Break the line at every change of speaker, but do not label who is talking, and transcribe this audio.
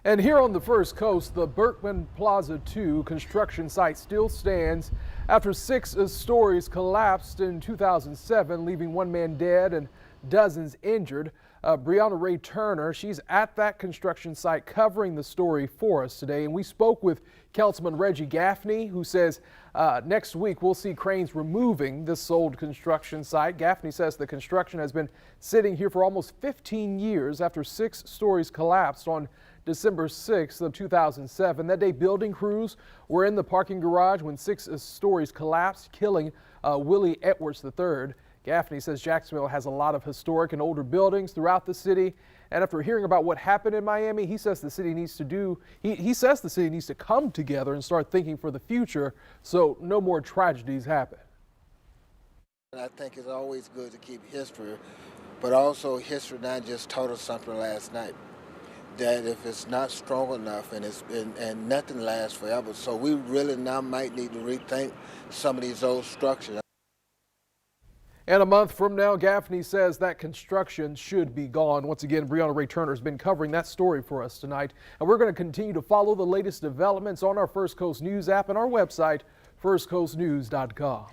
And here on the First Coast, the Berkman Plaza 2 construction site still stands after 6 stories collapsed in 2007, leaving 1 man dead and dozens injured. Brianna Ray Turner, she's at that construction site covering the story for us today. And we spoke with Councilman Reggie Gaffney, who says next week we'll see cranes removing this old construction site. Gaffney says the construction has been sitting here for almost 15 years after 6 stories collapsed on December 6th of 2007. That day, building crews were in the parking garage when 6 stories collapsed, killing Willie Edwards III. Gaffney says Jacksonville has a lot of historic and older buildings throughout the city. And after hearing about what happened in Miami, he says the city needs to says the city needs to come together and start thinking for the future so no more tragedies happen.
I think it's always good to keep history, but also history not just told us something last night, that if it's not strong enough and nothing lasts forever. So we really now might need to rethink some of these old structures.
And a month from now, Gaffney says that construction should be gone. Once again, Brianna Ray Turner has been covering that story for us tonight. And we're going to continue to follow the latest developments on our First Coast News app and our website, firstcoastnews.com.